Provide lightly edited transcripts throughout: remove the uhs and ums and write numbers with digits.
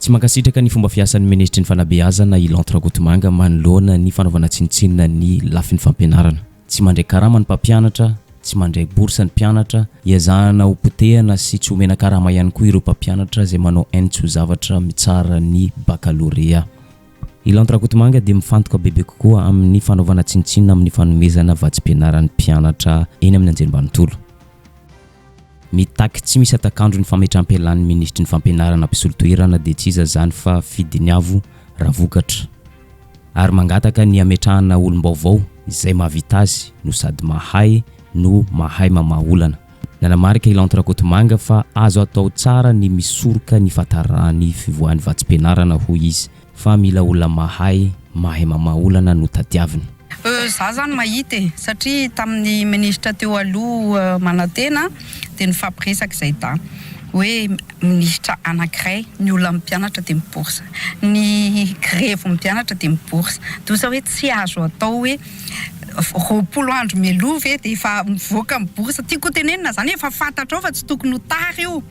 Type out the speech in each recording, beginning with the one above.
tsy mankasitraka ny fomba fiasan'ny ministry ny fanabeazana i Lantrakotomanga manoloana ny fanaovana tsinitsinina ny lafin'ny fampianarana. Tsy mandray karama ny mpampianatra, tsy mandray bourse ny mpianatra, iazahana ho potehana sy tsy omena karama ihany koa ireo mpampianatra izay manao hainy ho zavatra mitsara ny baccalauréat. I Lantrakotomanga dia mifantoka bebe kokoa amin'ny fanaovana tsinitsinina amin'ny fanomezana vatsim-pianaran'ny mpianatra eny amin'ny anjerimanontolo. Mitaky tsy misy atakandro ny fametram-pialan'ny ministry ny fampianarana mpisolo-toerana dia tsy iza zany fa fidiniavo raha vokatra. Ary mangataka ny ametrahana olom-baovao izay mahavita azy no sady mahay no mahay mamaha olana. Nanamarika i Lantrakotomanga fa azo atao tsara ny misoroka ny fahatarany fivoahan'ny vatsim-pianarana hoy izy, fa mila olona mahay mamaha olana no tadiavina. Za zany mahita satria tamin'ny ministra teo aloha manantena dia nifampiresaka izay tany hoe ministra anankiray ny olona mpianatra dia miborsa, ny grève mpianatra dia miborsa. Dosa hoe tsy azo atao hoe 20 andro mialoha ve dia efa mivoaka miborsa. Tiako tenenina zany efa fantatra ao fa tsy tokony ho tara io.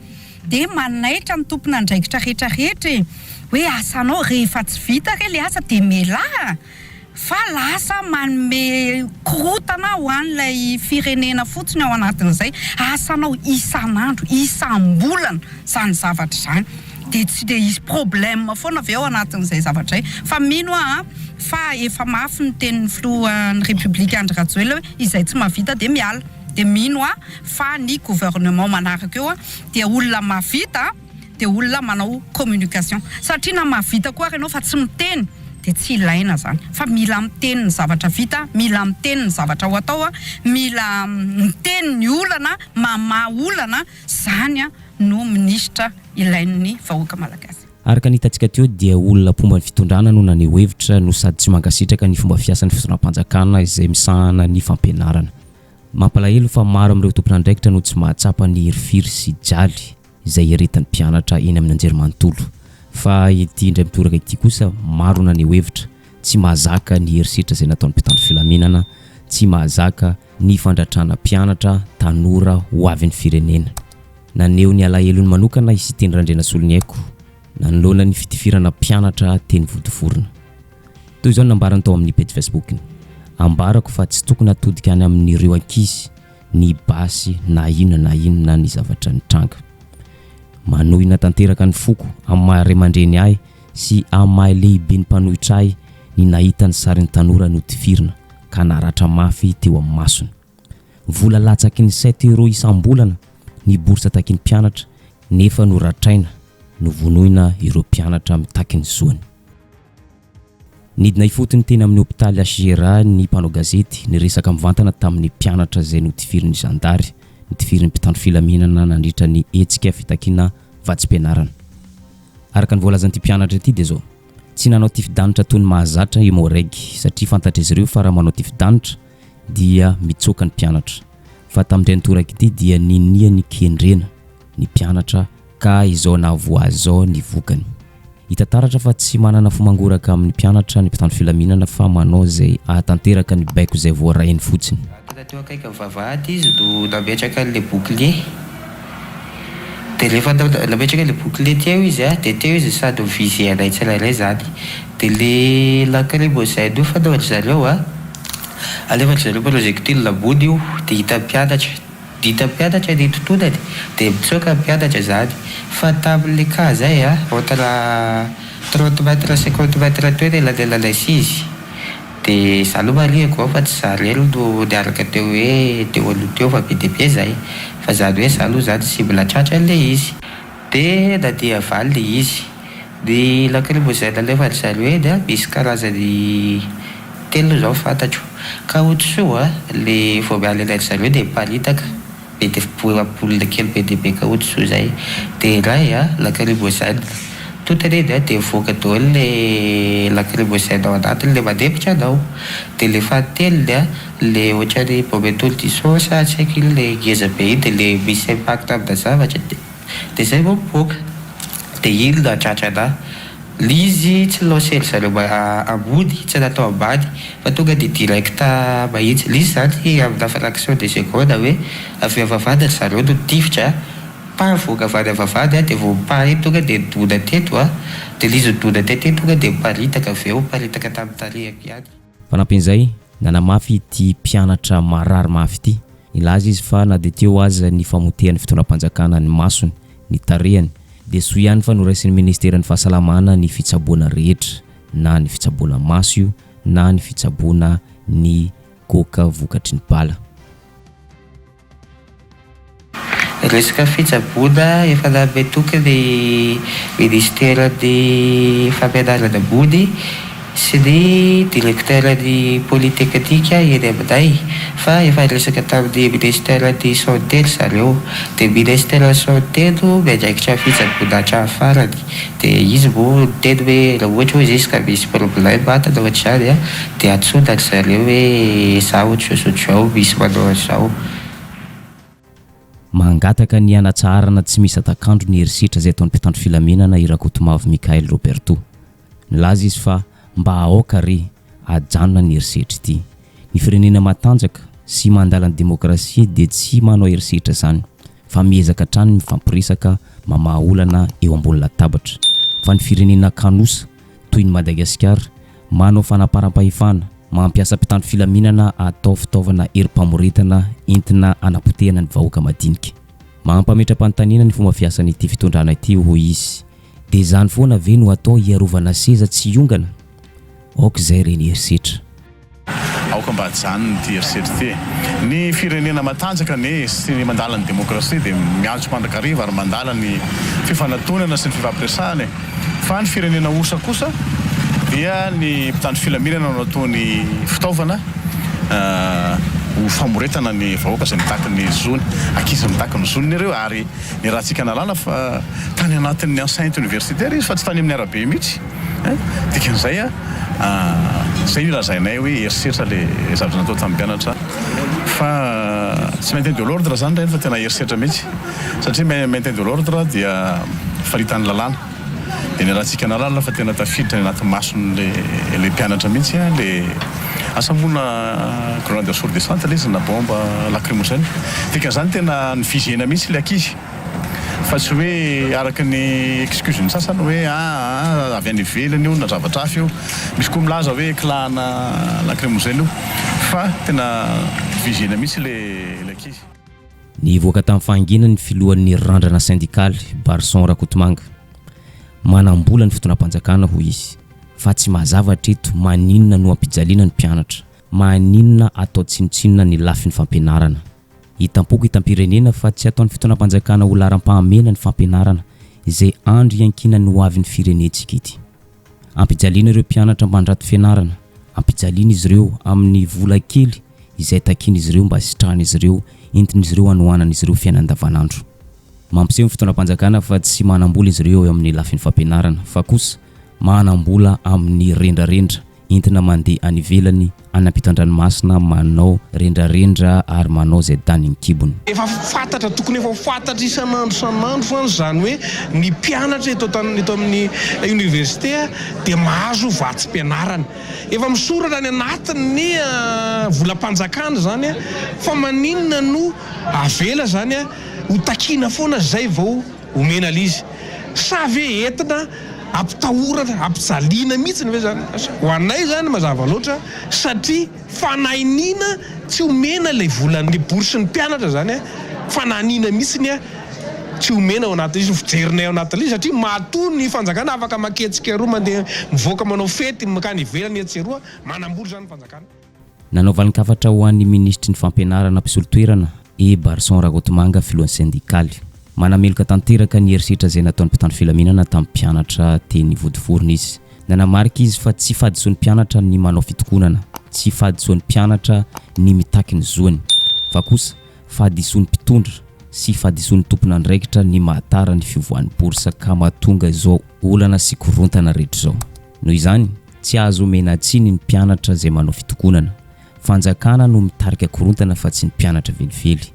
Dia manaitra ny tompona andraikitra rehetrarehetra hoe asanao rehefa tsy vita re le asa dia miala. Fa lasa manome korotana ho an'ilay firenena fotsiny ao anatin'izay. Asanao isan'andro, isam-bolana zany zavatra zany. Dia tsy dia isy problème foana avy ao anatin'izay zavatra izay. Fa mino fa efa mafy ny tenin'ny filohan'ny République Andry Rajoelina hoe izay tsy mahavita dia miala. Dia mino fa ny gouvernement manaraka eo dia olona mahavita dia olona manao communication. Satria na mahavita koa ianao fa tsy miteny dia tsy ilaina zany. Fa mila miteny ny zavatra vita, mila miteny ny zavatra ho atao, mila miteny ny olana, mamaha olana, zany no ministra ilain'ny vahoaka malagasy. Araka ny hitantsika teo dia olona mpomba ny fitondrana no naneho hevitra no sady tsy mankasitraka ny fomba fiasan'ny fitondram-panjakana izay misahana ny fampianarana. Mampalahelo fa maro amin'ireo tompon'andraikitra no tsy mahatsapa ny herifiry sy jaly izay heretan'ny mpianatra eny amin'ny anjerimanontolo. Fa ity indray mitoraka ity kosa maro naneho hevitra, tsy mahazaka ny herisetra izay nataon'ny mpitandro filaminana, tsy mahazaka ny fandratrana mpianatra tanora ho avin'ny firenena. Naneho ny alahelo manokana isy teny Randrena Soloniaiko nanoloana ny fitifirana mpianatra teny Vodivorona. Toy izao nambarany tao amin'ny page Facebook-ny. Ambarako fa tsy tokony atodika any amin'ireo ankizy ny basy na inona ny zavatra nitranga. Manohina tanteraka ny foko amin'ny maha ray aman-dreny ahy sy amin'ny maha lehibe ny mpanohitra ahy ny nahita ny sarin'ny tanora notifirina ka naratra mafy teo amin'ny masony. Vola latsaky ny 7 euro isam-bolana ny bourse taky ny mpianatra nefa no ratraina no vonoina ireo mpianatra mitaky ny zoany. Nidina ifotony teny amin'ny hôpitaly HGR ny mpanao gazety niresaka mivantana tamin'ny mpianatra izay notifirin'ny zandary, notifirin'ny mpitandro filaminana nandritra ny hetsika fitakiana vatsim-pianarana. Araka ny voalazan'ity mpianatra ity dia zao, tsy nanao tifidanitra toy ny mahazatra i Moraigy satria fantatra izy ireo fa raha manao tifidanitra dia mitsoka ny mpianatra. Fa tamin'indray nitoraka ity dia ninia ny kendrena ny mpianatra ka izao nahavoazao ny vokany. Hita taratra fa tsy manana fomangoraka amin'ny mpianatra ny mpitandro filaminana fa manao izay ahatanteraka ny baiko izay voarahiny fotsiny. Teo akaiky vavahady izy no nametraka le bouclier. Dia rehefa nametraka le bouclier teo izy dia teo izy sady mivizy anay tsirairay zany. Dia le lacrymogène io fanaovana zareo alefatra zareo projectile ambony io dia hita mpianatra ny totonany dia mitsoka mpianatra zany. Fa tamin'le cas zay entre 30 mètres 50 mètres teo ny elanelanaizy izy. Dia za aloha marihako ao fa tsy zarelo no niaraka teo hoe teo aloha teo fa be dia be zay. Fa zany hoe za aloha zany sy mbola tratra le izy. Dia nandeha avaly le izy. Ny lacrymogène alefany zareo eny misy karazany 3 zao fantatro. Ka ohatrosoa le vao miala elainy zareo dia miparitaka. Be dia bolina kely be dia be ka ohatrosoa zay. Dia iray lacrymogène. Totany eny dia voaka daholo le lacrymogène ao anatiny le mandefitra anao. Dia le fahatelony le ohatrany bombetolo d'essence tsy haiko iny le ngeza be iny dia le misy impact amina zavatra dia zay vao mivoaka. Dia iny no hatratra anahy. Lizy tsy lanceny zareo ambony, tsy natao ambany fa tonga dia directa mahitsy. Lizy zany amina fraction de seconde hoe avy avavadana zareo no tifitra pavoaka vady avavady dia vao pary tonga dia doda teto dia lizy doda teto tonga dia paritaka avy eo paritaka tamin'ny tarehako ihany. Fanampin'izay nanamafy ity mpianatra marary mafy ity. Nilaza izy fa na dia teo aza ny famotehany fitondram-panjakana ny masony ny tarehany dia soa ihany fa noraisin'ny ministeran'ny fahasalamana ny fitsaboana rehetra na ny fitsaboana maso io na ny fitsaboana ny goka vokatry ny bala. Resaka fitsaboana efa nametoky ny ministera ny fampianarana ambony sy ny directeur ny polytechnika eny aminay fa efa resaka tamin'ny ministère ny santé zareo dia ministère santé no miandraikitra fitsaboana hatrany farany dia izy moa teny hoe raha ohatra hoe jusque misy problème atana ohatr'izany dia antsoina ry zareo hoe zao ohatr'izao misy manao an'izao. Mangataka ny anatsarana tsy misy atakandro ny herisetra izay ataon'ny mpitandro filaminana Irakotomavy Mikael Roberto. Nilaza izy fa mba aoka re ajanona ny herisetra ity. Ny firenena matanjaka sy mandala ny demokrasia dia tsy manao herisetra izany fa miezaka hatrany mifampiresaka mamaha olana eo ambony latabatra. Fa ny firenena kanosa toy ny Madagasikara manao fanaparam-pahefana mampiasa mpitandro filaminana atao fitaovana herim-pamoretana entina anapotehana ny vahoaka madinika. Mampametra-panontaniana ny fomba fiasan'ny ity fitondrana ity hoy izy. Dia izany foana ve no atao hiarovana seza tsy hiongana? Aoka izay reny herisetra. Aoka mba hajanona ity herisetra ity. Ny firenena matanjaka sy ny mandala ny demokrasia dia miantso mandrakariva ary mandala ny fifanantonana sy ny fifampiresahana. Fa ny firenena osa kosa dia ny mpitandro filaminana no ataony fitaovana ho famoretana ny vahoaka izay mitaka ny zony, ankizy mitaka ny zoniny ireo ary ny rahantsika nalala fa tany anatin'ny enceinte universitaire izy fa tsy tany amin'ny arabe mihitsy. Dikan'izay izay ilazainay hoe herisetra ilay zavatra natao tamin'ny mpianatra fa tsy maintien de l'ordre zany reny fa tena herisetra mihitsy satria maintien de l'ordre dia faritan'ny lalàna. Dia ny rahantsika nalala fa tena tafiditra ny anatin'ny mason'ilay mpianatra mihitsy ilay asamboana grenade assaut ilay izy na bombe lacrymogène. Dikan'izany tena nivizena mihitsy ilay ankizy fa tsy hoe araka ny excuse ny sasany hoe avy any ivelany io na zavatra hafa io, misy koa milaza hoe klahana lacrymogène io fa tena vizena mihitsy ilay ankizy. Nivoaka tamin'ny fahangina ny filohan'ny randrana syndikaly Barson Rakotomanga. Manambola ny fitondram-panjakana hoy izy fa tsy mazavatra eto maninona no ampijaliana ny mpianatra, maninona atao tsinotsinona ny lafin'ny fampianarana. Hitampoko hitam-pirenena fa tsy ataon'ny fitondram-panjakana ho laram-pahamena ny fampianarana izay andro iankina ny ho avy ny firenentsika ity. Ampijaliana ireo mpianatra mandrato fianarana, ampijaliana izy ireo amin'ny vola kely izay takiana izy ireo mba sitrahana izy ireo entin'izy ireo anohanana izy ireo fiainana andavanandro. Mampiseho ny fitondram-panjakana fa tsy manambola izy ireo eo amin'ny lafin'ny fampianarana fa kosa manambola amin'ny rendrarendra entina mandeha any ivelany any ampitan-dranomasina manao rendrarendra ary manao izay tany ny kibony. Efa fantatra tokony efa fantatra isan'andro fa zany hoe ny mpianatra eto amin'ny université dia mahazo vatsim-pianarana. Efa misoratra any anatin'ny volam-panjakana zany fa maninona no avela zany ho takiana foana zay vao omena lizy. Sa ve entina ampitahorana, ampijaliana mihitsy ny hoe zany. Ho anay zany mazava loatra satria fanahiniana tsy omena ilay volan'ny bourse ny mpianatra zany fanahiniana mihitsy ny tsy omena ao anatin'izy fijerinay ao anatin'izy satria matoa ny fanjakana afaka maketsika roa mandeha mivoaka manao fety makany ivelany etseroa manamboly zany fanjakana. Nanao valan-kafatra ho an'ny ministry ny fampianarana mpisolo-toerana Barson Rakotomanga filohan'ny syndikaly. Manameloka tanteraka ny herisetra izay nataon'ny mpitandro filaminana tamin'ny mpianatra teny vodiforona izy. Nanamarika izy fa tsy fahadisoan'ny mpianatra ny manao fitokonana, tsy fahadisoan'ny mpianatra ny mitaky ny zoany, fa kosa fahadisoan'ny mpitondra sy fahadisoan'ny tompon'andraikitra ny mahatara ny fivoahan'ny bourse ka mahatonga izao olana sy korontana rehetra izao. Noho izany, tsy azo omena atsiny ny mpianatra izay manao fitokonana. Fanjakana no mitarika korontana fa tsy ny mpianatra velively.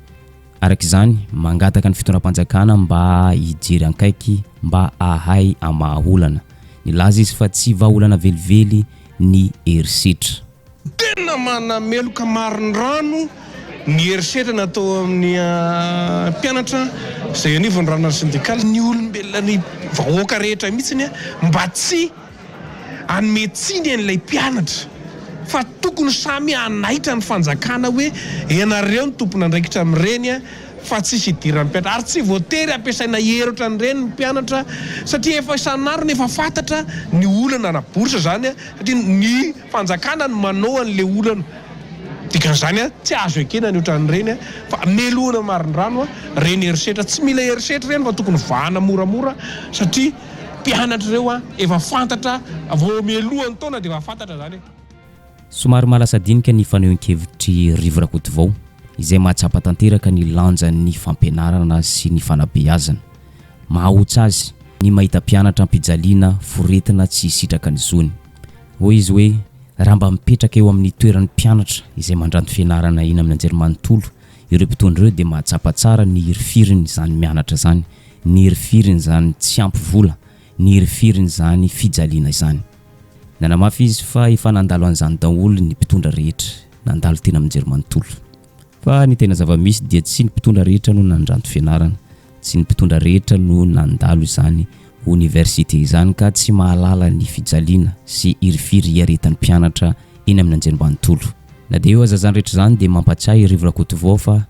Araka izany, mangataka ny fitondram-panjakana mba hijery ankaiky mba ahay amahaolana. Nilaza izy fa tsy vahaolana velively ny herisetra. Tena manameloka marindrano ny herisetra natao amin'ny mpianatra izay anivon'ny ranona syndikaly ny olombelona ny vahoaka rehetra mihitsiny mba tsy anometsiny an'ilay mpianatra fa tokony samy anaitra ny fanjakana hoe ianareo ny tompona andraikitra amin'ireny fa tsisy idiran'ny mpianatra ary tsy voatery ampiasaina herotra n'ireny ny mpianatra satria efa isan'ariny efa fantatra ny olana na borsa zany satria ny fanjakana no manao an'ilay olana dikan'izany tsy azo ekena ny ohatran'ireny fa melohana marindrano reny herisetra tsy mila herisetra ireny fa tokony vahana moramora satria mpianatra ireo efa fantatra vao melohany taona dia efa fantatra zany. Somary malasadinika ny fanehoan-kevitry Rivirakotovao izay mahatsapa tanteraka ny lanjan'ny fampianarana sy ny fanabeazana. Mahaotsy azy ny mahita mpianatra ampijaliana foretina tsy sitraka ny zony. Hoy izy hoe raha mba mipetraka eo amin'ny toeran'ny mpianatra izay mandranto fianarana eny amin'ny anjerimanontolo, ireo mpitondra ireo dia mahatsapa tsara ny hirifiriny zany mianatra zany, ny hirifiriny zany tsy ampy vola, ny hirifiriny zany fijaliana izany. Nanamafy izy fa efa nandalo an'izany daholo ny mpitondra rehetra nandalo tena amin'ny anjerimanontolo. Fa ny tena zava-misy dia tsy ny mpitondra rehetra no nandranto fianarana, tsy ny mpitondra rehetra no nandalo izany université izany ka tsy mahalala ny fijaliana sy hirifiry iaretan'ny mpianatra eny amin'ny anjerimanontolo. Na dia eo aza zany rehetra zany dia mampatsiahy Rivirakotovao fa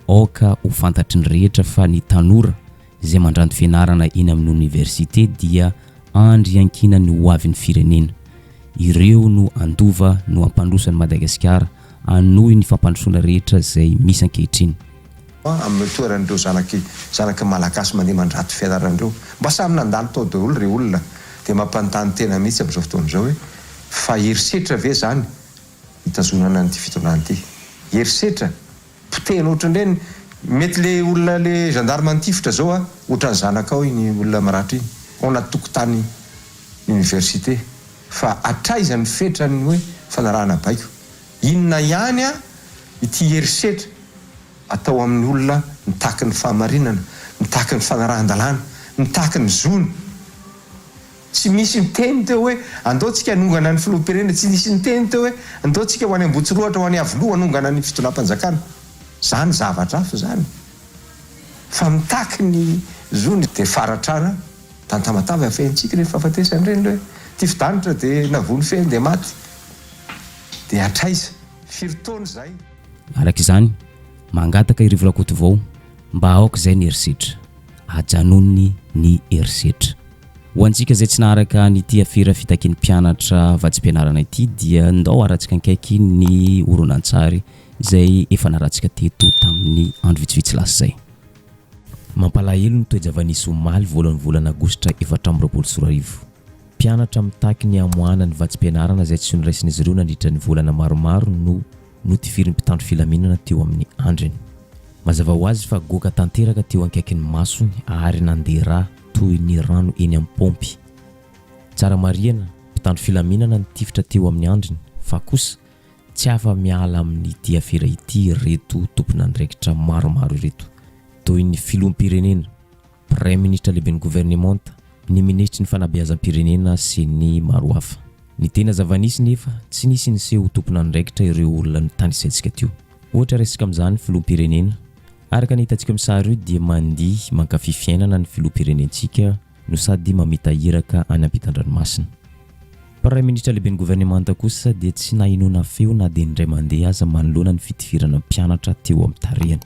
aoka ho fantatry ny rehetra fa ny tanora izay mandranto fianarana eny amin'ny université dia andry ankina ny hoavin'ny firenena. Ireo no andova no ampandrosan'ny Madagasikara anohy ny fampandrosoana rehetra izay misy ankehitriny. Amin'ny toeran'ireo zanaky malagasy mandeha mandrato fianarandreo mba samy nandalo tao daholo ireo olona dia mampanontany tena mihitsy amin'izao fotoana izao hoe fa herisetra ve zany hitazonana n'ity fitondrana ity? Herisetra potehina ohatran'ireny mety le olona le gendarme antifitra zao ohatran'ny zanaka ao iny olona maratra iny ao anaty tokotany université fa atraizany fetrany hoe fanarahana baiko. Inona ihany ity herisetra atao amin'ny olona mitaky ny fahamarinana, mitaky ny fanarahan-dalàna, mitaky ny zony. Tsy misy miteny teo hoe andaotsika hanongana ny filoham-pirenena, tsy misy miteny teo hoe andaotsika ho any Ambohitsirohatra ho any Avoloha hanongana ny fitondram-panjakana. Zany zavatra hafa zany. Fa mitaky ny zony dia faratrana tantamatava fentsika rehefa fahafatesany ireny hoe ty fidanitra dia navony feny dia maty. Dia atraiza firitaony zay. Araka izany mangataka i Rivirakotovao mba aoka izay ny herisetra, ajanony ny herisetra. Ho antsika izay tsy naharaka nyty afera fitakian'ny mpianatra vatsim-pianarana ity dia ndao aratsika ankaiky ny horonan-tsary izay efa naratsika teto tamin'ny andro vitsivitsy lasa izay. Mampalahelo ny toe-javanisy omaly voalohany volana Aogositra 2024. Mpianatra mitaky ny hamoana ny vatsim-pianarana izay tsy niraisin'izy ireo nandritra ny volana maromaro no notifirin'ny mpitandro filaminana teo amin'ny andriny. Mazava ho azy fa goaka tanteraka teo ankaikin'ny masony ary nandeha toy ny rano eny amin'ny pompy. Tsara marihana mpitandro filaminana nitifitra teo amin'ny andriny fa kosa tsy afa miala amin'ny ity afera ity reto tompon'andraikitra maromaro ireto toy ny filoham-pirenena, Premier ministre lehiben'ny gouvernemanta, ny ministry ny fanabeazam-pirenena sy ny maro hafa. Ny tena zavanisy nefa tsy nisy niseho tompon'andraikitra ireo olona tanisantsika teo. Ohatra resaka amin'izany filoham-pirenena, araka ny hitantsika amin'ny sary io dia mandihy mankafy fiainana ny filoham-pirenentsika no sady mamita hiraka any ampitan-dranomasina. Premier ministre lehiben'ny gouvernemanta kosa dia tsy nahinona feo na dia indray mandeha aza manoloana ny fitifirana mpianatra teo amin'ny tarehany.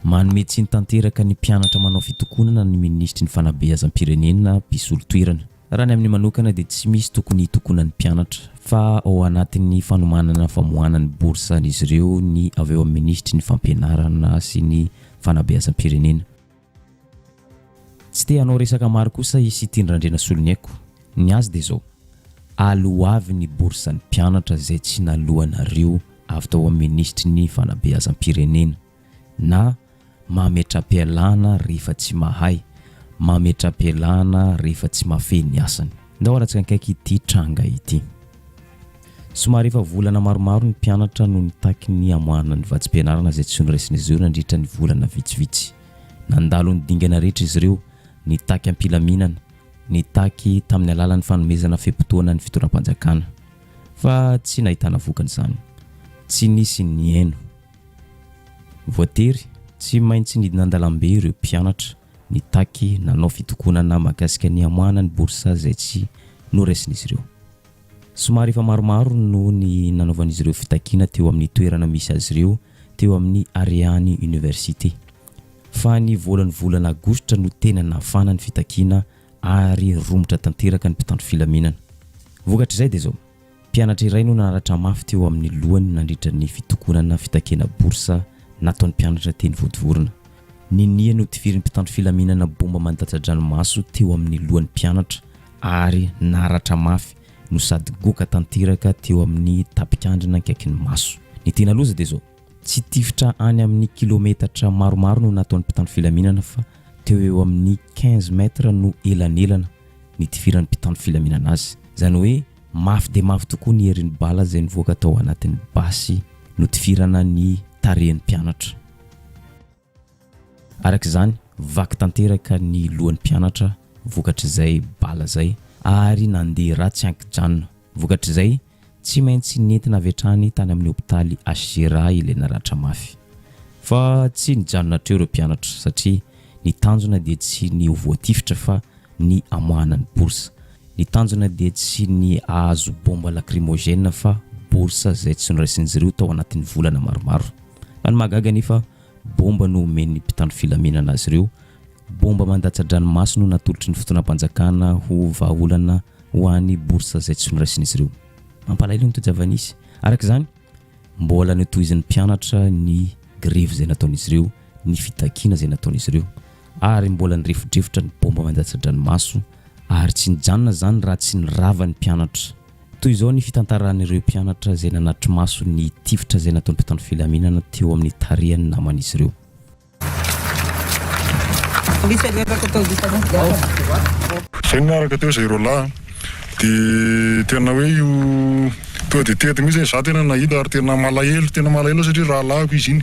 Manome tsy nitanteraka ny mpianatra manao fitokonana ny ministry ny fanabeazam-pirenena mpisolo toerana. Raha ny amin'ny manokana dia tsy misy tokony hitokonan'ny mpianatra fa ao anatin'ny fanomanana famohanany borsa n'izy ireo ny avy eo amin'ny ministry ny fampianarana sy ny fanabeazam-pirenena. Tsy te hanao resaka maro kosa isy Tindrandrena Soloniaiko. Ny azy dia zao, aloavy ny borsa ny mpianatra izay tsy naloanareo avy tao amin'ny ministry ny fanabeazam-pirenena na mametra-pialana rehefa tsy mahay, mametra-pialana rehefa tsy mahafehy ny asany. Ndao aratsika ankaiky ity tranga ity. Somary efa volana maromaro ny mpianatra no nitaky ny hamoahana ny vatsim-pianarana izay tsy niraisin'izy ireo nandritra ny volana vitsivitsy. Nandalo ny dingana rehetra izy ireo, nitaky ampilaminana, nitaky tamin'ny alalan'ny fanomezana fehim-potoana ny fitondram-panjakana. Fa tsy nahitana vokany izany. Tsy nisy ny haino. voatery tsy maintsy nidina andalambe ireo mpianatra nitaky nanao fitokonana mahakasika ny amoana ny boursa zay tsy noraisin'izy ireo. Somary efa maromaro no ny nanaovan'izy ireo fitakiana teo amin'ny toerana misy azy ireo teo amin'ny Ariany Université. Fa ny volan'ny volana Aogositra no tena nafana ny fitakiana ary romotra tanteraka ny mpitandro filaminana. Vokatra izay dia zao, mpianatra iray no naratra mafy teo amin'ny lohany nandritra ny fitokonana fitakiana boursa nataon'ny mpianatra teny Vodivorona. Ninia no tifirin'ny mpitandro filaminana bomba mandatsa-dranomaso teo amin'ny lohan'ny mpianatra ary naratra mafy no sady goka tanteraka teo amin'ny tapikandrina akaikin'ny maso. Ny tena loza dia zao, tsy tifitra any amin'ny kilometatra maromaro no nataon'ny mpitandro filaminana fa teo eo amin'ny 15 metra no elanelana ny tifiran'ny mpitandro filaminana azy. Zany hoe mafy dia mafy tokoa ny herin'ny bala izay nivoaka tao anatin'ny basy no tifirana ny tarehan'ny mpianatra. Araka izany, vaky tanteraka ny lohan'ny mpianatra vokatra izay bala izay ary nandeha ratsy ankijanona. Vokatra izay tsy maintsy nentina avy hatrany tany amin'ny hôpitaly Ashera ilay naratra mafy. Fa tsy nijanona treo ireo mpianatra satria ny tanjona dia tsy ny voatifitra fa ny amohanany boursa. Ny tanjona dia tsy ny ahazo bomba lacrymogène fa boursa izay tsy noraisin'izy ireo tao anatin'ny volana maromaro. Fa ny mahagaga nefa bomba no omen'ny mpitandro filaminana azy ireo. Bomba mandatsa-dranomaso no natolotry ny fotoanam-panjakana ho vahaolana ho an'ny boursa izay tsy noraisin'izy ireo. Mampalahelo ny toejavanisy. Araka izany, mbola notohizan'ny mpianatra ny grevy izay nataon'izy ireo, ny fitakiana izay nataon'izy ireo, ary mbola nirefodrefotra ny bomba mandatsa-dranomaso ary tsy nijanona zany raha tsy nirava ny mpianatra. Toy izao ny fitantaran'ireo mpianatra izay nanatry maso ny tifitra izay nataon'ny mpitandro filaminana teo amin'ny tarehan'ny naman'izy ireo. Zay niaraka teo zay roalahy dia tena hoe io toa dia tety mihitsy za tena nahita ary tena malahelo satria raha lahako izy iny.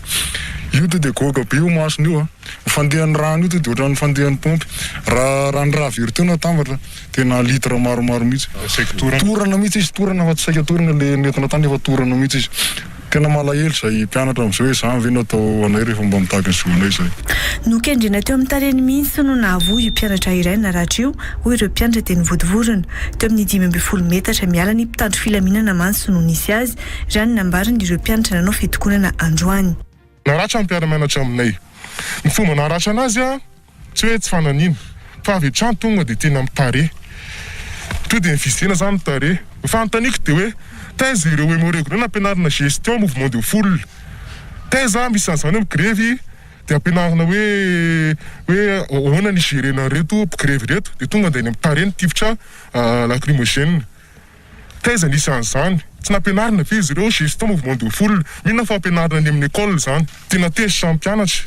Io dia goaka be io masony io fandehan'ny rano io dia ohatran'ny fandehan'ny pompy. Raha ny raha very teo natambatra tena litra maromaro mihitsy. Torana mihitsy izy, torana fa tsy saika torana le nentina tany efa torana mihitsy izy. Tena malahelo zay mpianatra amin'izao hoe za ve natao anay rehefa mba mitaka ny zonay zay. Nokendrena teo amin'ny tareny mihitsy no nahavoy io mpianatra iray naratra io hoy ireo mpianatra teny Vodivorona teo amin'ny 5 metatra miala ny mpitandro filaminana manso no nisy azy raha ny nambariny ireo mpianatra nanao fitokonana androany. Naratra ny mpiara-mianatra aminay. Ny fomba naratra anazy tsy hoe tsy fananina fa avy hatrany tonga dia tena mitare. To dia nifisena zany mitare. Fanontaniako dia hoe taiza ireo emoreko reny ampianarina gestion mouvement de foule. Taiza misy an'izany hoe grevy dia ampianarina hoe ahoana ny gérena reto grevy reto dia tonga dia ny mitare ny tifitra lacrymogène. Taiza nisy an'izany. Tsy nampianarina ve izy ireo gestion mouvement de foule. Mihina fa ampianarina ny amin'ny école zany. Tena tesitra mpianatra.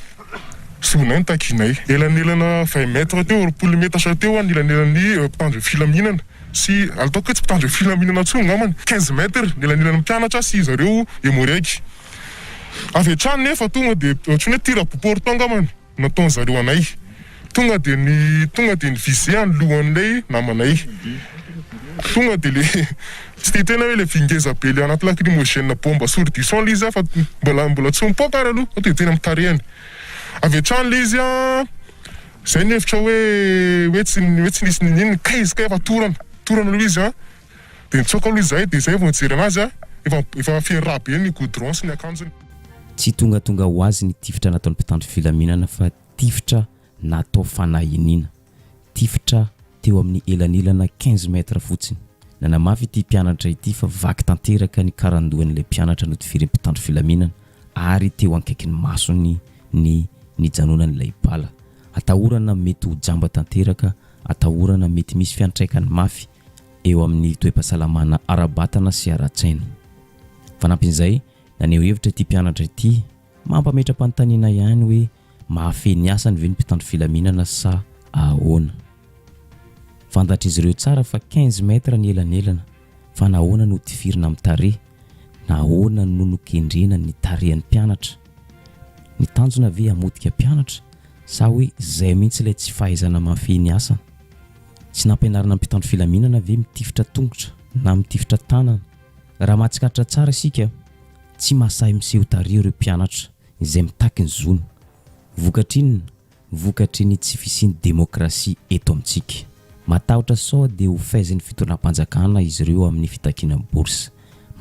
Sonay ny takinay. Elanelana 20 metra teo, 20 metatra teo nilanelan'ny mpitandro filaminana. Sy ataoko hoe tsy mpitandro filaminana tsony ngamany 15 metra nilanelan'ny mpianatra sy zareo emoraiky. Avy hatrany nefa tonga dia ohatrany hoe tira portant ngamany nataony zareo anay. Tonga dia ny visé ny lohan'ilay namanay. Tonga dia le tsy tena hoe le vingeza be le anaty lacrymogène bomba sourdisson le izy fa mbola tsy mipoaka ary aloha dia tena mitarehany. Avy hatrany le izy zay ny hevitra hoe tsy nisy nininy kaizika efa torana aloha izy dia nitsoaka aloha izay dia izay vao nijery anazy efa fienraha be ny goudron sy ny akanjony. Tsy tonga ho azy ny tifitra nataon'ny mpitandro filaminana fa tifitra natao fanahiniana. Tifitra teo amin'ny elanelana 15 metra fotsiny. Nanamafy ity mpianatra ity fa vaky tanteraka ny karandohan'ilay mpianatra no tifirin'ny mpitandro filaminana ary teo ankaikin'ny masony ny janonan'ilay bala. Atahorana mety ho jamba tanteraka, atahorana mety misy fiantraikany mafy eo amin'ny toe-pahasalamana ara-batana sy ara-tsaina. Fanampin'izay, naneho hevitra ity mpianatra ity mampametra-panontaniana ihany hoe mahafeny asany ve ny mpitandro filaminana sa ahoana. Fantatry izy ireo tsara fa 15 metra ny elanelana fa nahoana no tifirina amin'ny tare, nahoana no nokendrena ny tarehan'ny mpianatra. Ny tanjona ve hamotika mpianatra sa hoe izay mihitsy ilay tsy fahaizana mahafeny asa. Tsy nampianarana mpitandro filaminana ve mitifitra tongotra na mitifitra tanana. Raha mahatsikatra tsara isika, tsy masahy miseho tarehy ireo mpianatra izay mitaky ny zony. Vokatriny tsy fisiny demokrasia eto amintsika. Matahotra sao dia ho faizin'ny fitondram-panjakana izy ireo amin'ny fitakiana bourse.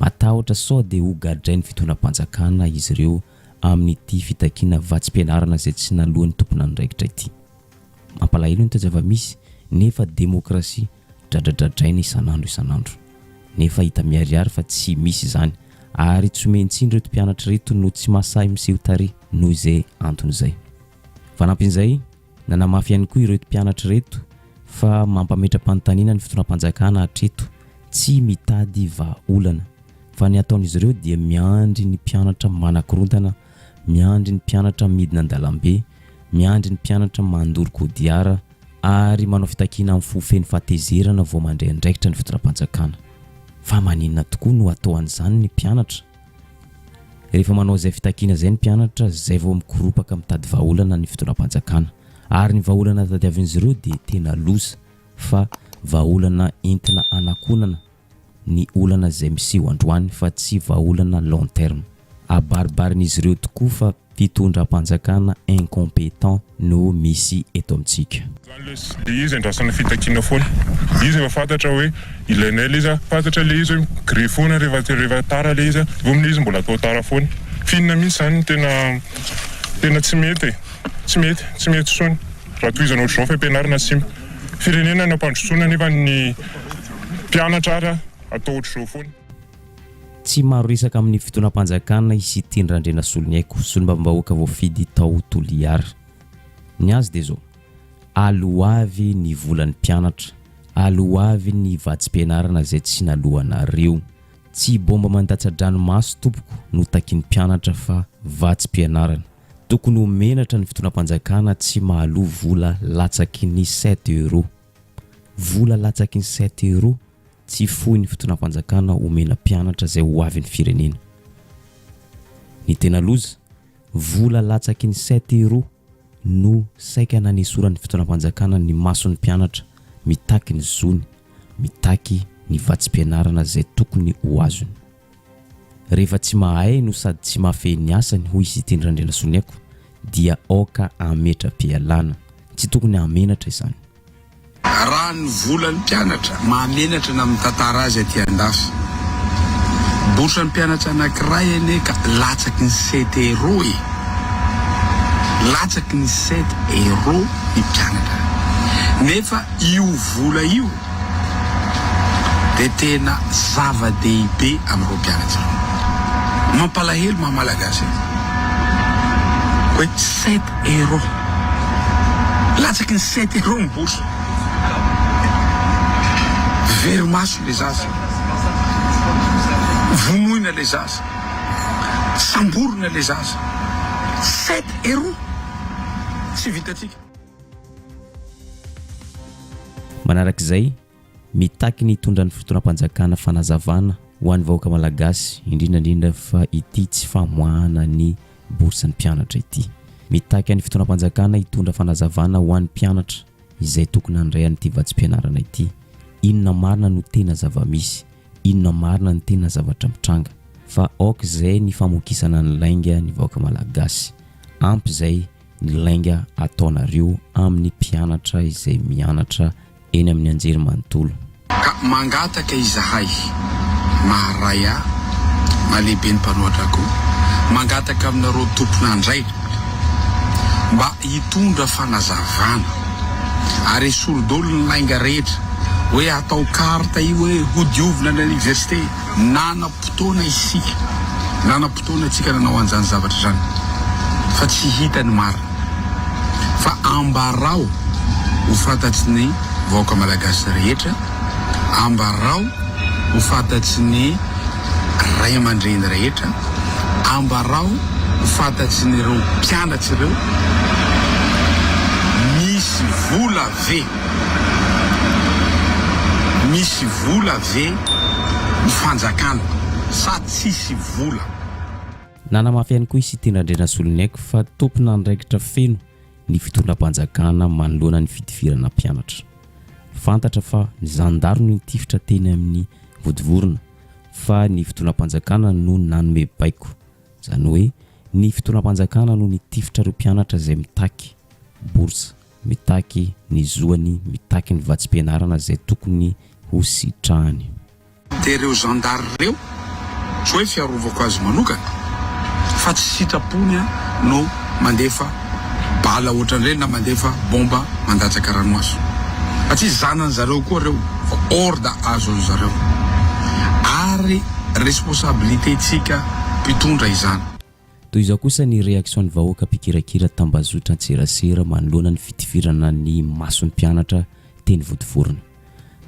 Matahotra sao dia ho gadrain'ny fitondram-panjakana izy ireo amin'ity fitakiana vatsim-pianarana izay tsy nalohany tompona andraikitra ity. Mampalahelo ny tazava-misy nefa demokrasia dradradradraina isanandro. Nefa hita miariary fa tsy misy izany ary tsy mentsiny reto mpianatra reto no tsy masahy miseho tarehy noho izay antony izay. Fanampin'izay nanamafy ihany koa ireto mpianatra reto fa mampametra-panontaniana ny fitondram-panjakana hatreto tsy mitady vahaolana fa ny ataon'izy ireo dia miandry ny mpianatra manakorontana, miandry ny mpianatra midina an-dalambe, miandry ny mpianatra mandoro kodiara ary manao fitakiana amin'ny fofeny fahatezerana vao mandray andraikitra ny fitondram-panjakana. Fa maninona tokoa no atao an'izany ny mpianatra? Rehefa manao izay fitakiana izay ny mpianatra, izay vao mikoropaka mitady vahaolana ny fitondram-panjakana ary ny vahaolana tadiavin'izy ireo dia tena loza fa vahaolana entina anakonana ny olana izay miseho androany fa tsy vahaolana long terme. Abaribarin'izy ireo tokoa fa fitondram-panjakana incompétent no misy eto amintsika. Le izy andrasana fitakiana foana. Izy efa fantatra hoe ilainay le izy, fantatra le izy hoe gré foana rehefa tara le izy, vao izy mbola atao tara foana. Finna mihitsy zany tena tsy mety sony. Raha toy izany ohatr'izao fampianarana simba. Firenena ny ampandrosoana nefa ny mpianatra ara atao ohatr'izao foana. Tsy maro resaka amin'ny fitondram-panjakana isy Tendrandrena Soloniaiko, solombavambahoaka voafidy tao Toliara. Ny azy dia zao: aloavy ny volan'ny mpianatra, aloavy ny vatsim-pianarana izay tsy nalohanareo. Tsy bomba mandatsa-dranomaso tompoko no takiany mpianatra fa vatsim-pianarana. Tokony ho menatra ny fitondram-panjakana tsy mahaloa vola latsaky ny 7 euro. Vola latsaky ny 7 euro tsy fohy ny fitondram-panjakana omena mpianatra izay ho avy ny firenena. Ny tena loza, vola latsaky ny 7 euro no saika nanesoran'ny fitondram-panjakana ny mason'ny mpianatra mitaky ny zony, mitaky ny vatsim-pianarana izay tokony ho azony. Rehefa tsy mahay no sady tsy mahafehy ny asany hoy izy Tendrandrena Soloniaiko dia aoka ametra-pialana, tsy tokony amenatra izany. Raha ny volan'ny mpianatra mahamenatra na mitantara azy aty andafy. Bourse ny mpianatra anankiray ane ka latsaky ny 7 euro e. Latsaky ny 7 euro ny mpianatra. Nefa io vola io dia tena zava-dehibe amin'ireo mpianatra. Mampalahelo mahamalagasy. Hoe 7 euro. Latsaky ny 7 euro ny bourse. Very maso le zaza, vonoina le zaza, samborina le zaza. 7 euro tsy vitatsika. Manarak'izay, mitaky ny hitondra ny fitondram-panjakana fanazavana ho an'ny vahoaka malagasy, indrindrandrindra fa ity tsy famoahana ny bourse ny mpianatra ity. Mitaky ny fitondram-panjakana hitondra fanazavana ho an'ny mpianatra izay tokony handray an'ity vatsim-pianarana ity. Inona marina no tena zava-misy, inona marina no tena zavatra mitranga, fa aoka izay ny famokisana ny lainga ny vahoaka malagasy. Ampy izay ny lainga ataonareo amin'ny mpianatra izay mianatra eny amin'ny anjery manontolo. Ka mangataka izahay maharay ahy, mahalehibe ny mpanoatra koa, mangataka aminareo tompon'andraikitra mba hitondra fanazavana ary esolodolo ny lainga rehetra hoe atao karta io hoe hodiovina ny université. Nanam-potoana isika, nanam-potoana tsika nanao an'izany zavatra zany fa tsy hita ny marina. Fa ambarao ho fantatsy ny vahoaka malagasy rehetra, ambarao ho fantatsy ny ray aman-dreny rehetra, ambarao ho fantatsy ny ireo mpianatsy ireo misy vola ve, misy vola ve ny fanjakana sa tsisy vola. Nanamafy ihany koa isy Tendrandrena Soloniaiko fa tompona andraikitra feno ny fitondram-panjakana manoloana ny fidivirana mpianatra. Fantatra fa ny zandaro no nitifitra teny amin'ny vodivorona fa ny fitondram-panjakana no nanome baiko. Izany hoe Ny fitonam-panjakana no nitifitra ireo mpianatra izay mitaky bourse, mitaky ny zoany, mitaky ny vatsim-pianarana izay tokony ho sitrahany. Dia ireo zandary ireo tsy hoe fiarovako azy manokana fa tsy sitrapony no mandefa bala ohatran'ireny na mandefa bomba mandatsaka ranomaso. Fa tsy zanany zareo koa ireo fa orda azo zareo ary responsabilité tsika mpitondra izany. Toy izao kosa ny reaction ny vahoaka mpikirakira tambazotra antserasera manoloana ny fitifirana ny mason'ny mpianatra teny Vodivorona.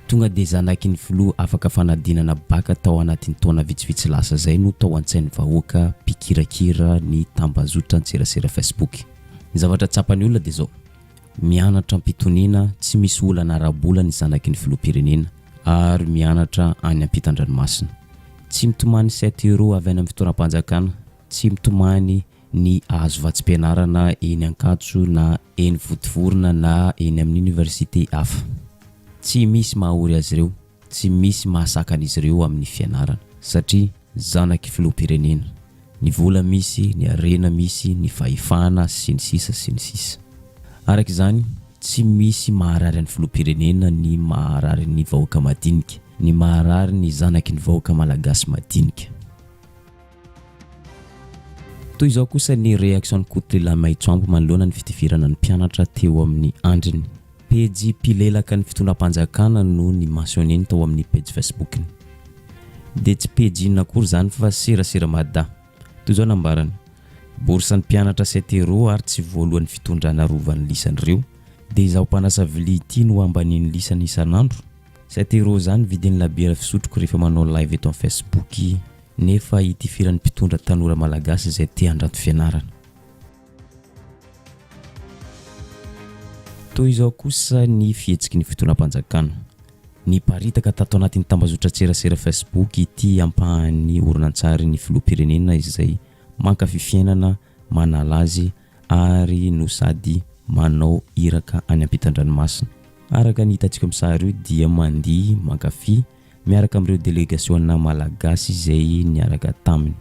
Tonga dia zanaky ny filoha afaka fanadinana baka tao anatin'ny taona vitsivitsy lasa izay no tao an-tsain'ny vahoaka mpikirakira ny tambazotra antserasera Facebook. Ny zavatra tsapany olona dia zao: mianatra ampitoniana tsy misy olana arabola ny zanaky ny filoham-pirenena ary mianatra any ampitan-dranomasina. Tsy mitomany 7 euro avy any amin'ny fitoeram-panjakana, tsy mitomany ny azo vatsim-pianarana eny Ankatso na eny Vodivorona na eny amin'ny université hafa. Tsy misy mahaory azy ireo, tsy misy mahasakana izy ireo amin'ny fianarana satria zanaky filoham-pirenena. Ny vola misy, ny arena misy, ny fahefana sy ny sisa sy ny sisa. Araka izany, tsy misy maharary ny filoham-pirenena ny maharary ny vahoaka madinika, ny maharary ny zanaky ny vahoaka malagasy madinika. Toy izao kosa ny reaction Kotrila Maitsoambo manoloana ny fitifirana ny mpianatra teo amin'ny andriny. Pejy mpilelaka ny fitondram-panjakana no ny mentionné tao amin'ny page Facebook. Dia tsy pejy inona akory zany fa serasera mada. Toy izao nambarany: bourse ny mpianatra 7 euro ary tsy voalohany fitondrana rovan'ny lisan'ireo. Dia izaho mpanasa vilia ity no ambanin'ny lisany isan'andro. 7 euro zany vidin'ny labiera fisotroko rehefa manao live eto amin'ny Facebook, nefa itifiran'ny mpitondra tanora malagasy izay te handranto fianarana. Toy izao kosa ny fihetsiky ny fitondram-panjakana. Ny paritaka tato anatin'ny tambazotra antserasera Facebook ity ampahan'ny orinantsary ny filoham-pirenena izay mankafy fiainana, manalazy ary no sady manao iraka any ampitan-dranomasina. Araka ny hitantsika amin'ny sary io dia mandihy mankafy miaraka amin'ireo délégationna malagasy izay niaraka taminy.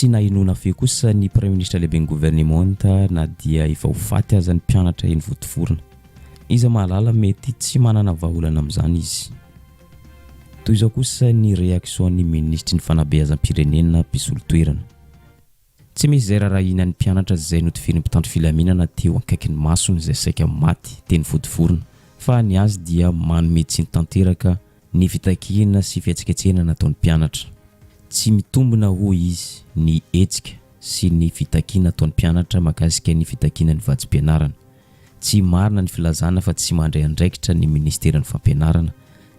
Tsy nahinona fe kosa ny Premier Ministre lehiben'ny gouvernement na dia efa ho faty aza ny mpianatra eny Vodivorona. Iza mahalala mety tsy manana vahaolana amin'izany izy. Toy izao kosa ny reaction ny ministry ny fanabeazam-pirenena mpisolo toerana. Tsy misy izay raharahiana ny mpianatra izay notifirin'ny mpitandro filaminana teo ankaikin'ny masony izay saika maty teny Vodivorona, fa ny azy dia manome tsy tanteraka ny fitakiana sy fihetsiketsehana nataon'ny mpianatra. Tsy mitombona hoy izy ny hetsika sy ny fitakiana nataon'ny mpianatra mahakasika ny fitakiana ny vatsim-pianarana. Tsy marina ny filazana fa tsy mandray andraikitra ny ministeran'ny fampianarana.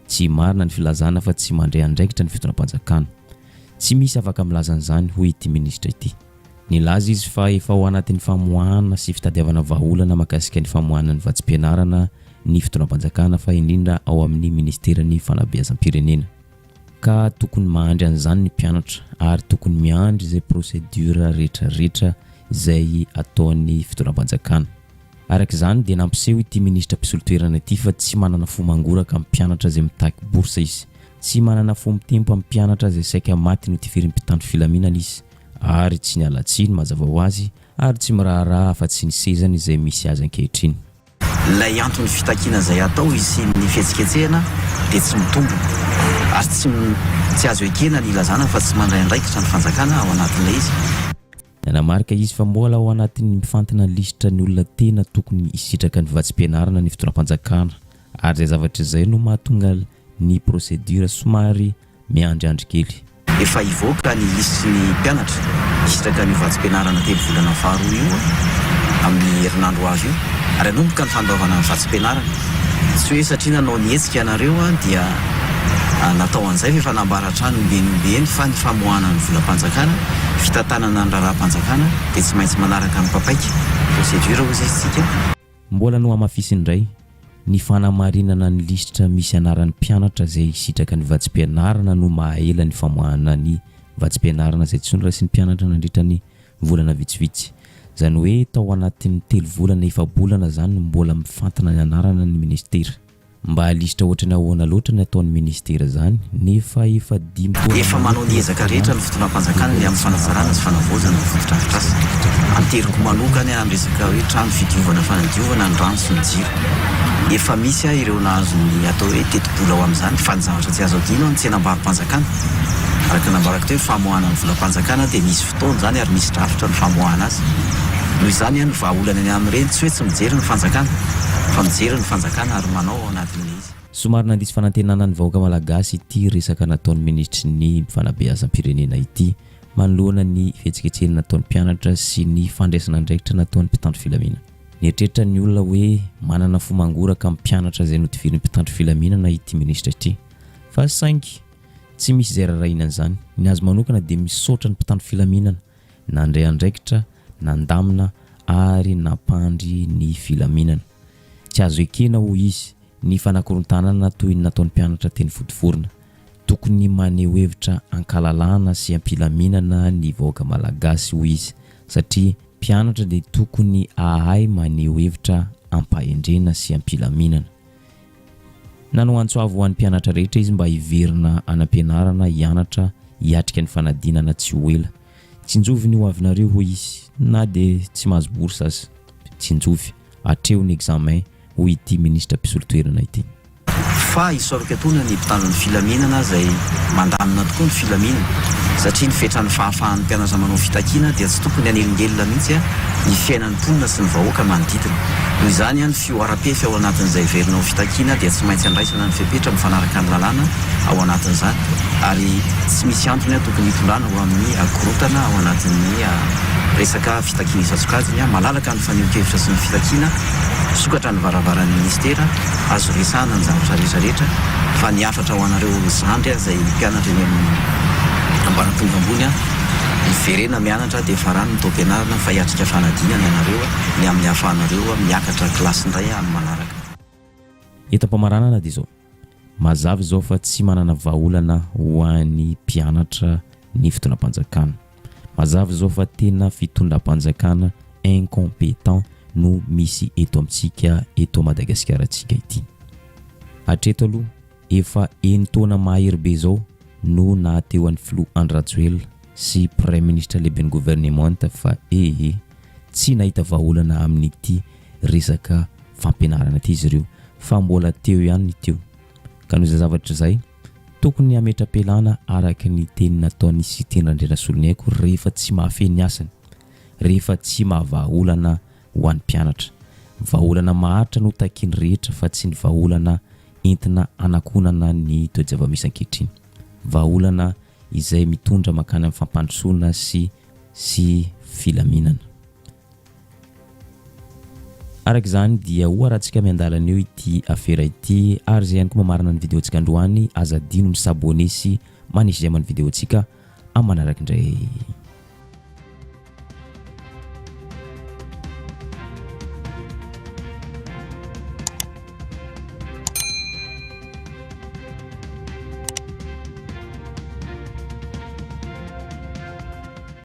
Tsy marina ny filazana fa tsy mandray andraikitra ny fitondram-panjakana. Tsy misy afaka milaza an'izany hoy ity ministra ity. Nilaza izy fa efa ao anatin'ny famoahana sy fitadiavana vahaolana mahakasika ny famoahana ny vatsim-pianarana ny fitondram-panjakana fa indrindra ao amin'ny ministeran'ny fanabeazam-pirenena. Ka tokony mahandry an'izany ny mpianatra ary tokony miandry izay procédure rehetrarehetra izay ataon'ny fitondram-panjakana. Araka izany dia nampiseho ity ministra mpisolo toerana ity fa tsy manana fo mangoraka amin'ny mpianatra izay mitaky bourse izy. Tsy manana fo mitempo amin'ny mpianatra izay saika maty notifirin'ny mpitandro filaminana izy. Ary tsy niala tsiny mazava ho azy ary tsy miraharaha afa-tsy ny sezany izay misy azy ankehitriny. Lay antony fitakiana izay atao izy ny fihetsiketsehana dia tsy mitombo ary tsy azo ekena ny ilazana fa tsy mandray andraikitra ny fanjakana ao anatin'ilay izy. Nanamarika izy fa mbola ao anatin'ny mifantana lisitra ny olona tena tokony hisitraka ny vatsim-pianarana ny fotoanam-panjakana ary izay zavatra izay no mahatonga ny procédure somary miandriandry kely. Efa ivoaka ny lisitry ny mpianatra hisitraka ny vatsim-pianarana telo volana faharoa io amin'ny herinandro avy io ary anomboka ny fandaovana ny vatsim-pianarana. Tsy hoe satria nanao nihetsika ianareo dia natao an'izay efa nambaratra ny ombenombeny fa ny famoahana ny volam-panjakana fitantanana ny raharaham-panjakana dia tsy maintsy manaraka ny papaika procédure ozy isitsika. Mbola no amafisy indray ny fanamarinana ny lisitra misy anaran'ny mpianatra izay hisitraka ny vatsim-pianarana no mahaela ny famoahana ny vatsim-pianarana izay tsy nora sy ny mpianatra nandritra ny volana vitsivitsy. Izany hoe tao anatin'ny 3 volana efa-bolana zany mbola mifantana ny anarana ny ministera. Mba lisitra ohatra ny ahoana loatra ny ataon'ny ministera zany nefa efa 5 taona efa manao ny ezaka rehetra ny fotoanam-panjakana ny amin'ny fanatsarana sy fanavozana ny fototrafitrasa. Anteriko manokany amin'ny resaka hoe trano fidiovana fanadiovana ny rano sy ny jiro. Efa misy ireo nahazo ny atao hoe teti-bola ao amin'izany fa ny zavatra tsy azo adino ny tsenam-barim-panjakana. Araka nambarako teo famoahana ny volam-panjakana dia misy fotoana zany ary misy drafitra ny famoahana azy. Noho izany ny vahaolana any amin'ireny tsy hoe tsy mijery ny fanjakana fa mijery ny fanjakana ary manao ao anatin'ilay izy. Somary nandrisy fanantenana ny vahoaka malagasy ity resaka nataon'ny ministry ny fanabeazam-pirenena ity manoloana ny fihetsiketsehana nataon'ny mpianatra sy ny fandraisana andraikitra nataon'ny mpitandro filaminana. Nietrehitra ny olona hoe manana fomangoraka amin'ny mpianatra izay notivirin'ny mpitandro filaminana ity ministra ity. Fa saingy tsy misy izay rarahiana an'izany. Ny azy manokana dia misaotra ny mpitandro filaminana nandray andraikitra nandamina ary nampandry ny filaminana. Tsy azo ekena ho izy ny fanakorontanana toy ny nataon'ny mpianatra teny vodivorona. Tokony maneho hevitra ankalalana sy ampilaminana ny vahoaka malagasy ho izy satria mpianatra dia tokony ahay maneho hevitra ampahendrena sy ampilaminana. Nanao antsoavo ho an'ny mpianatra rehetra izy mba hiverina anam-pianarana hianatra hiatrika ny fanadinana tsy ho ela. Tsinjovy ny ho avinareo ho izy na dia tsy mahazo bourse azy. Tsinjovy atreo ny examen ho ity ministra mpisolo-toerana ity. Fa isoraka tona ny mpitandro ny filaminana izay mandamina tokoa ny filaminana satria ny fetra ny fahafahan'ny mpianatra manao fitakiana dia tsy tokony hanelingelina mihitsy ny fiainan'ny mponina sy ny vahoaka manodidina. Noho izany ny fioara-pefy ao anatin'izay verinao fitakiana dia tsy maintsy andraisana ny fepetra mifanaraka ny lalàna ao anatin'izany ary tsy misy antony tokony hitondrana ho amin'ny akorotana ao anatin'ny resaka fitakiana isa-tsokajiny malalaka ny faneho-kevitra sy ny fitakiana sokatra ny varavaran'ny ministera azo resahana ny zavatra rehetrarehetra fa ny afatra ho anareo zandry izay mpianatra eny amin'ny ambaratonga ambony ny verena mianatra dia farany ny tao-pianarana fa hiatrika fanadinana ianareo ny amin'ny hafanareo miakatra kilasy indray amin'ny manaraka. Etam-pamaranana dia izao mazava izao fa tsy manana vahaolana ho an'ny mpianatra ny fotoanam-panjakana. Mazava izao fa tena fitondram-panjakana incompétent no misy eto amintsika eto Madagasikara antsika ity. Hatreto aloha efa 9 taona mahery be izao no nahateo an'ny Flo Andry Rajoelina sy Premier Ministre lehiben'ny gouvernement fa tsy nahita vahaolana amin'ity resaka fampianarana ity izy ireo fa mbola teo ihany ny teo. Ka noho izay zavatra izay tokony hametra-pialana araka ny teny nataon'ny Siteny Randrianasolona haiko rehefa tsy mahafeny asany, rehefa tsy mahavahaolana ho an'ny mpianatra. Vahaolana maharitra no takiany rehetra fa tsy ny vahaolana entina anakonana ny toe-java-misy ankehitriny. Vahaolana izay mitondra makany amin'ny fampandrosoana sy filaminana. Araka izany dia hoarantsika miandalana eo ity afera ity ary izay ihany koa mamarana ny videontsika androany aza adino misabone sy manisy izay amin'ny videontsika amin'ny manaraka indray.